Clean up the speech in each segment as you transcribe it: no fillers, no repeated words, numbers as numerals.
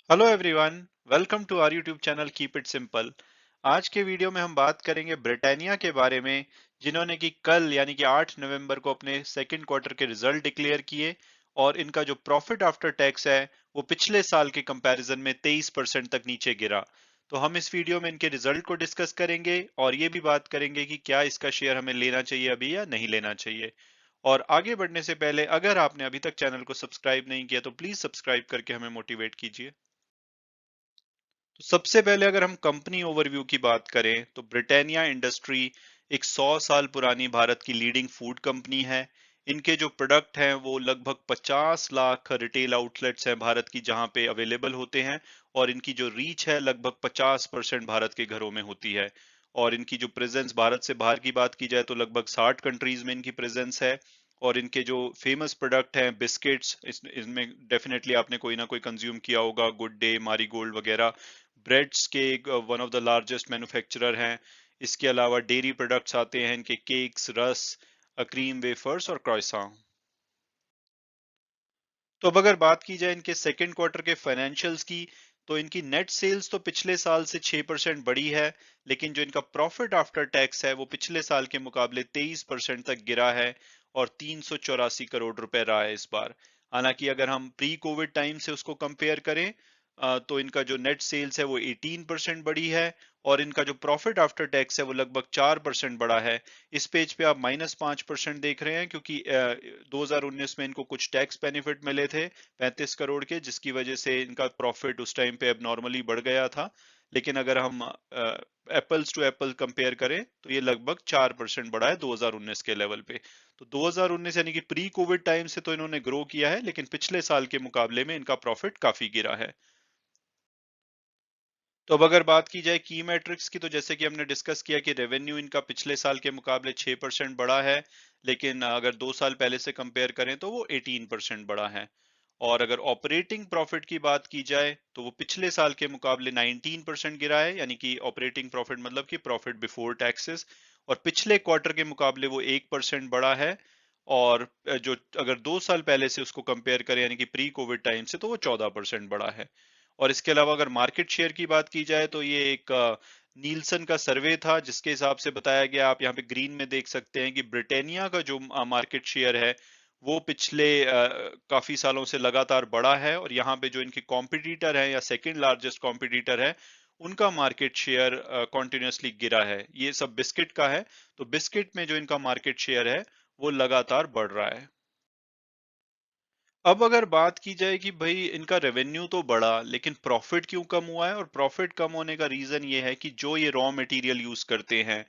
Hello everyone, welcome to our YouTube channel keep it simple. आज के video में हम बात करेंगे ब्रिटानिया के बारे में, जिन्होंने कि कल यानी कि 8 नवंबर को अपने सेकंड क्वार्टर के रिजल्ट डिक्लेयर किए और इनका जो प्रॉफिट आफ्टर टैक्स है वो पिछले साल के कंपैरिजन में 23% तक नीचे गिरा। तो हम इस वीडियो में इनके रिजल्ट को डिस्कस करेंगे और ये भी बात करेंगे कि क्या इसका शेयर हमें लेना चाहिए अभी या नहीं लेना चाहिए। और आगे बढ़ने से पहले अगर आपने अभी तक चैनल को सब्सक्राइब नहीं किया तो प्लीज सब्सक्राइब करके हमें मोटिवेट कीजिए। तो सबसे पहले अगर हम कंपनी ओवरव्यू की बात करें तो ब्रिटानिया इंडस्ट्री एक 100 साल पुरानी भारत की लीडिंग फूड कंपनी है। इनके जो प्रोडक्ट हैं वो लगभग 50 लाख रिटेल आउटलेट्स हैं भारत की जहां पे अवेलेबल होते हैं। और इनकी जो रीच है लगभग 50% भारत के घरों में होती है। और इनकी जो प्रेजेंस भारत से बाहर की बात की जाए तो लगभग 60 कंट्रीज में इनकी प्रेजेंस है। और इनके जो फेमस प्रोडक्ट हैं बिस्किट्स, इसमें डेफिनेटली आपने कोई ना कोई कंज्यूम किया होगा, गुड डे, मारी गोल्ड वगैरह। ब्रेड्स के one of the largest manufacturer हैं। इसके अलावा डेयरी प्रोडक्ट्स आते हैं इनके केक्स, रस, क्रीम वेफर्स और क्रॉइसां। तो अब अगर बात की जाए इनके सेकंड क्वार्टर के फाइनेंशियल्स की, तो इनकी नेट सेल्स तो पिछले साल से 6% बढ़ी है, लेकिन जो इनका प्रॉफिट आफ्टर टैक्स है वो पिछले साल के मुकाबले 23% तक गिरा है और 384 करोड़ रुपए रहा है इस बार। हालांकि अगर हम प्री कोविड टाइम से उसको कंपेयर करें तो इनका जो नेट सेल्स है वो 18% बढ़ी है और इनका जो प्रॉफिट आफ्टर टैक्स है वो लगभग 4% बढ़ा है। इस पेज पे आप -5% देख रहे हैं क्योंकि 2019 में इनको कुछ टैक्स बेनिफिट मिले थे 35 करोड़ के, जिसकी वजह से इनका प्रॉफिट उस टाइम पे अब नॉर्मली बढ़ गया था। लेकिन अगर हम एप्पल्स टू एप्पल कंपेयर करें तो ये लगभग 4% बढ़ा है 2019 के लेवल पे। तो 2019 यानी कि प्री कोविड टाइम से तो इन्होंने ग्रो किया है, लेकिन पिछले साल के मुकाबले में इनका प्रॉफिट काफी गिरा है। तो अब अगर बात की जाए की मैट्रिक्स की, तो जैसे कि हमने डिस्कस किया कि रेवेन्यू इनका पिछले साल के मुकाबले 6% बढ़ा है, लेकिन अगर 2 साल पहले से कंपेयर करें तो वो 18% बढ़ा है। और अगर ऑपरेटिंग प्रॉफिट की बात की जाए तो वो पिछले साल के मुकाबले 19% गिरा है, यानी कि ऑपरेटिंग प्रॉफिट मतलब कि प्रॉफिट बिफोर टैक्सेस। और पिछले क्वार्टर के मुकाबले वो 1% बढ़ा है। और जो अगर 2 साल पहले से उसको कंपेयर करें यानी कि प्री कोविड टाइम से, तो वो 14% बढ़ा है। और इसके अलावा अगर मार्केट शेयर की बात की जाए तो ये एक नीलसन का सर्वे था जिसके हिसाब से बताया गया, आप यहाँ पे ग्रीन में देख सकते हैं कि ब्रिटानिया का जो मार्केट शेयर है वो पिछले काफी सालों से लगातार बढ़ा है। और यहाँ पे जो इनके कॉम्पिटिटर है या सेकंड लार्जेस्ट कॉम्पिटिटर है उनका मार्केट शेयर कॉन्टिन्यूसली गिरा है। ये सब बिस्किट का है, तो बिस्किट में जो इनका मार्केट शेयर है वो लगातार बढ़ रहा है। अब अगर बात की जाए कि भाई इनका रेवेन्यू तो बढ़ा लेकिन प्रॉफिट क्यों कम हुआ है, और प्रॉफिट कम होने का रीजन ये है कि जो ये रॉ मटेरियल यूज करते हैं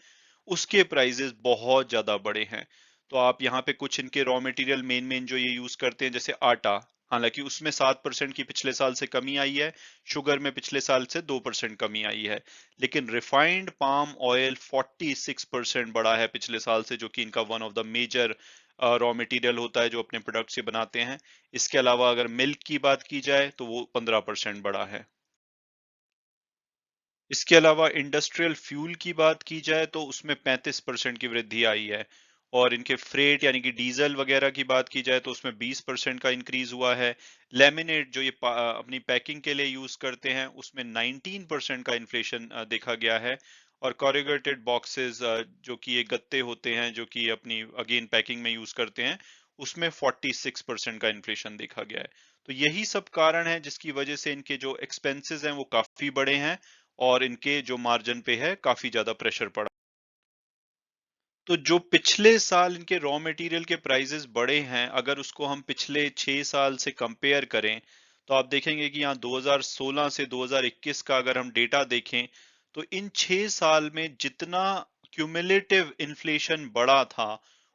उसके प्राइसेस बहुत ज्यादा बढ़े हैं। तो आप यहाँ पे कुछ इनके रॉ मटेरियल मेन मेन जो ये यूज करते हैं, जैसे आटा, हालांकि उसमें 7% की पिछले साल से कमी आई है। शुगर में पिछले साल से 2% कमी आई है। लेकिन रिफाइंड पाम ऑयल 46% बढ़ा है पिछले साल से, जो कि इनका one of the major raw material होता है जो अपने प्रोडक्ट से बनाते हैं। इसके अलावा अगर मिल्क की बात की जाए तो वो 15% बढ़ा है। इसके अलावा इंडस्ट्रियल फ्यूल की बात की जाए तो उसमें 35% की वृद्धि आई है। और इनके फ्रेट यानी कि डीजल वगैरह की बात की जाए तो उसमें 20% का इंक्रीज हुआ है। लेमिनेट जो ये अपनी पैकिंग के लिए यूज करते हैं उसमें 19% का इन्फ्लेशन देखा गया है। और कॉरुगेटेड बॉक्सेस जो कि ये गत्ते होते हैं जो कि अपनी अगेन पैकिंग में यूज करते हैं, उसमें 46% का इन्फ्लेशन देखा गया है। तो यही सब कारण है जिसकी वजह से इनके जो एक्सपेंसेस हैं वो काफी बड़े हैं और इनके जो मार्जिन पे है काफी ज्यादा प्रेशर पड़ा। तो जो पिछले साल इनके रॉ मटेरियल के प्राइसेस बढ़े हैं, अगर उसको हम पिछले 6 साल से कंपेयर करें तो आप देखेंगे कि यहाँ 2016 से 2021 का अगर हम डेटा देखें तो इन 6 साल में जितना क्यूमुलेटिव इन्फ्लेशन बढ़ा था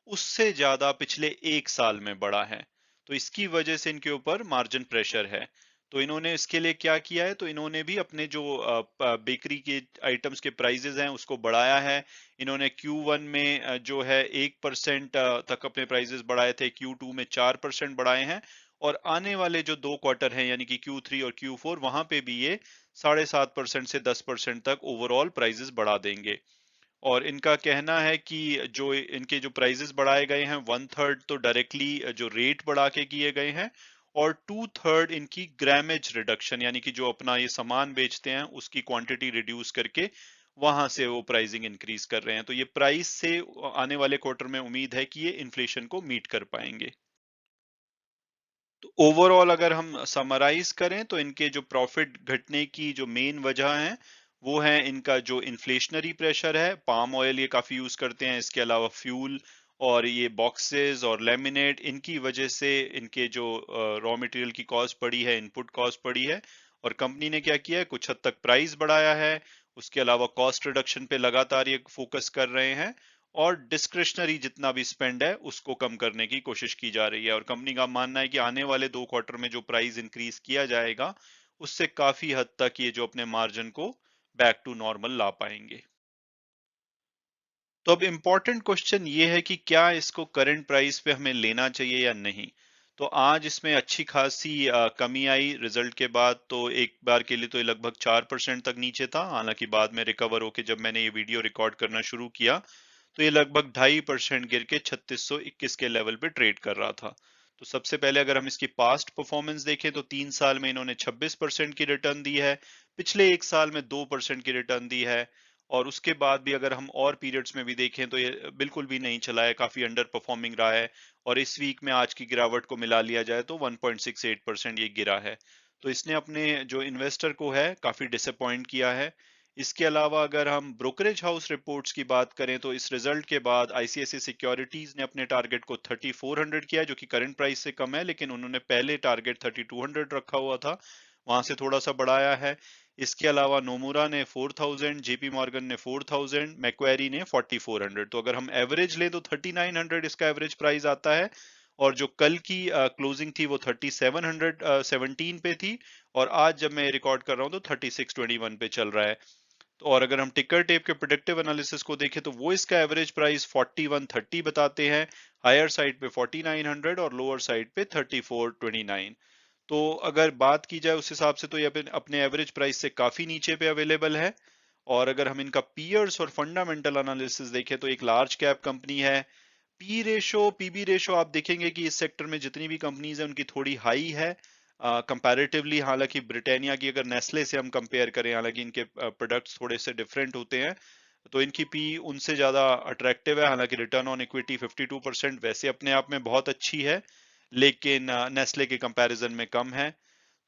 उससे ज्यादा पिछले 1 साल में बढ़ा है। तो इसकी वजह से इनके ऊपर मार्जिन प्रेशर है। तो इन्होंने इसके लिए क्या किया है, तो इन्होंने भी अपने जो बेकरी के आइटम्स के प्राइसेस हैं उसको बढ़ाया है। इन्होंने Q1 में जो है 1% तक अपने प्राइसेस बढ़ाए थे, Q2 में 4% बढ़ाए हैं। और आने वाले जो 2 क्वार्टर हैं यानी कि Q3 और Q4, वहां पे भी ये 7.5% से 10% तक ओवरऑल प्राइसेस बढ़ा देंगे। और इनका कहना है कि जो इनके जो प्राइसेस बढ़ाए गए हैं 1/3 तो डायरेक्टली जो रेट बढ़ा के किए गए हैं और 2/3 इनकी ग्रामेज रिडक्शन, यानी कि जो अपना ये सामान बेचते हैं उसकी क्वांटिटी रिड्यूस करके वहां से वो प्राइसिंग इंक्रीज कर रहे हैं। तो ये प्राइस से आने वाले क्वार्टर में उम्मीद है कि ये इन्फ्लेशन को मीट कर पाएंगे। तो ओवरऑल अगर हम समराइज करें तो इनके जो प्रॉफिट घटने की जो मेन वजह है वो है इनका जो इन्फ्लेशनरी प्रेशर है। पाम ऑयल ये काफी यूज करते हैं, इसके अलावा फ्यूल और ये बॉक्सेस और लेमिनेट, इनकी वजह से इनके जो रॉ मटेरियल की कॉस्ट बढ़ी है, इनपुट कॉस्ट बढ़ी है। और कंपनी ने क्या किया है, कुछ हद तक प्राइस बढ़ाया है। उसके अलावा कॉस्ट रिडक्शन पे लगातार ये फोकस कर रहे हैं और डिस्क्रिशनरी जितना भी स्पेंड है उसको कम करने की कोशिश की जा रही है। और कंपनी का मानना है कि आने वाले 2 क्वार्टर में जो प्राइस इंक्रीज किया जाएगा उससे काफी हद तक ये जो अपने मार्जिन को बैक टू नॉर्मल ला पाएंगे। तो अब इम्पोर्टेंट क्वेश्चन ये है कि क्या इसको करंट प्राइस पे हमें लेना चाहिए या नहीं। तो आज इसमें अच्छी खासी कमी आई रिजल्ट के बाद। तो एक बार के लिए तो ये लगभग 4% तक नीचे था, हालांकि बाद में रिकवर होके जब मैंने ये वीडियो रिकॉर्ड करना शुरू किया तो ये लगभग 2.5% गिर के 3621 के लेवल पे ट्रेड कर रहा था। तो सबसे पहले अगर हम इसकी पास्ट परफॉर्मेंस देखें तो 3 साल में इन्होंने 26% की रिटर्न दी है, पिछले एक साल में 2% की रिटर्न दी है। और उसके बाद भी अगर हम और पीरियड्स में भी देखें तो ये बिल्कुल भी नहीं चला है, काफी अंडर परफॉर्मिंग रहा है। और इस वीक में आज की गिरावट को मिला लिया जाए तो 1.68% ये गिरा है। तो इसने अपने जो इन्वेस्टर को है काफी डिसअपॉइंट किया है। इसके अलावा अगर हम ब्रोकरेज हाउस रिपोर्ट्स की बात करें तो इस रिजल्ट के बाद आईसीआईसीआई सिक्योरिटीज ने अपने टारगेट को 3400 किया, जो कि करंट प्राइस से कम है, लेकिन उन्होंने पहले टारगेट 3200 रखा हुआ था, वहां से थोड़ा सा बढ़ाया है। इसके अलावा नोमुरा ने 4000, जेपी मॉर्गन ने 4000, मैक्वेरी ने 4400। तो अगर हम एवरेज लें तो 3900 इसका एवरेज प्राइस आता है। और जो कल की क्लोजिंग थी वो 3717 पे थी, और आज जब मैं रिकॉर्ड कर रहा हूँ तो 3621 पे चल रहा है। तो और अगर हम टिकर टेप के प्रेडिक्टिव एनालिसिस को देखें तो वो इसका एवरेज प्राइस 4130 बताते हैं, हायर साइड पे 4900 और लोअर साइड पे 3429। तो अगर बात की जाए उस हिसाब से तो ये अपने एवरेज प्राइस से काफी नीचे पे अवेलेबल है। और अगर हम इनका पीयर्स और फंडामेंटल एनालिसिस देखें तो एक लार्ज कैप कंपनी है। पीबी रेशो आप देखेंगे कि इस सेक्टर में जितनी भी कंपनीज है उनकी थोड़ी हाई है कंपैरेटिवली। हालांकि ब्रिटानिया की अगर नेस्ले से हम कंपेयर करें, हालांकि इनके प्रोडक्ट्स थोड़े से डिफरेंट होते हैं, तो इनकी पी उनसे ज्यादा अट्रैक्टिव है। हालांकि रिटर्न ऑन इक्विटी 52% वैसे अपने आप में बहुत अच्छी है, लेकिन नेस्ले के कंपैरिजन में कम है।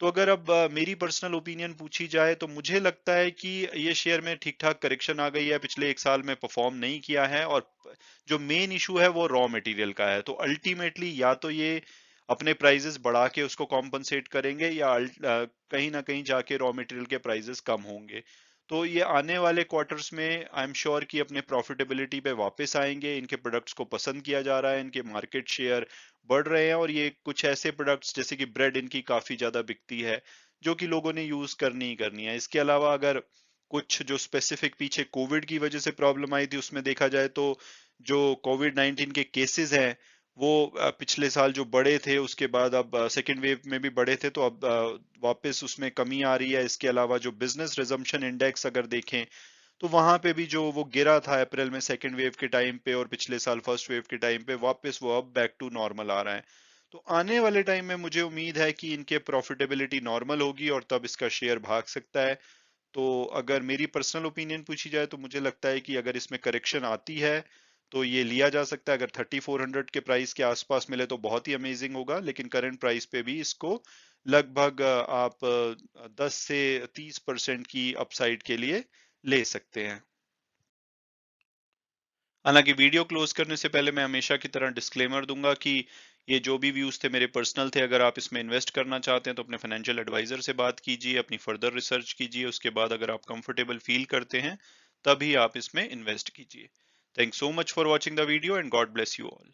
तो अगर अब मेरी पर्सनल ओपिनियन पूछी जाए तो मुझे लगता है कि ये शेयर में ठीक ठाक करेक्शन आ गई है, पिछले एक साल में परफॉर्म नहीं किया है। और जो मेन इशू है वो रॉ मटेरियल का है। तो अल्टीमेटली या तो ये अपने प्राइजेस बढ़ा के उसको कॉम्पनसेट करेंगे, या कहीं ना कहीं जाके रॉ मटेरियल के प्राइजेस कम होंगे। तो ये आने वाले क्वार्टर्स में आई एम श्योर कि अपने प्रॉफिटेबिलिटी पे वापस आएंगे। इनके प्रोडक्ट्स को पसंद किया जा रहा है, इनके मार्केट शेयर बढ़ रहे हैं। और ये कुछ ऐसे प्रोडक्ट्स जैसे कि ब्रेड इनकी काफी ज्यादा बिकती है, जो कि लोगों ने यूज करनी ही करनी है। इसके अलावा अगर कुछ जो स्पेसिफिक पीछे कोविड की वजह से प्रॉब्लम आई थी उसमें देखा जाए तो जो कोविड 19 के केसेस हैं वो पिछले साल जो बढ़े थे उसके बाद अब सेकेंड वेव में भी बढ़े थे, तो अब वापस उसमें कमी आ रही है। इसके अलावा जो बिजनेस रिजम्पशन इंडेक्स अगर देखें तो वहां पे भी जो वो गिरा था अप्रैल में सेकेंड वेव के टाइम पे और पिछले साल फर्स्ट वेव के टाइम पे, वापस वो अब बैक टू नॉर्मल आ रहा है। तो आने वाले टाइम में मुझे उम्मीद है कि इनके प्रॉफिटेबिलिटी नॉर्मल होगी और तब इसका शेयर भाग सकता है। तो अगर मेरी पर्सनल ओपिनियन पूछी जाए तो मुझे लगता है कि अगर इसमें करेक्शन आती है तो ये लिया जा सकता है। अगर 3400 के प्राइस के आसपास मिले तो बहुत ही अमेजिंग होगा, लेकिन करंट प्राइस पे भी इसको लगभग आप 10 से 30% की अपसाइड के लिए ले सकते हैं। हालांकि वीडियो क्लोज करने से पहले मैं हमेशा की तरह डिस्क्लेमर दूंगा कि ये जो भी व्यूज थे मेरे पर्सनल थे। अगर आप इसमें इन्वेस्ट करना चाहते हैं तो अपने फाइनेंशियल एडवाइजर से बात कीजिए, अपनी फर्दर रिसर्च कीजिए, उसके बाद अगर आप कंफर्टेबल फील करते हैं तभी आप इसमें इन्वेस्ट कीजिए। Thanks so much for watching the video and God bless you all.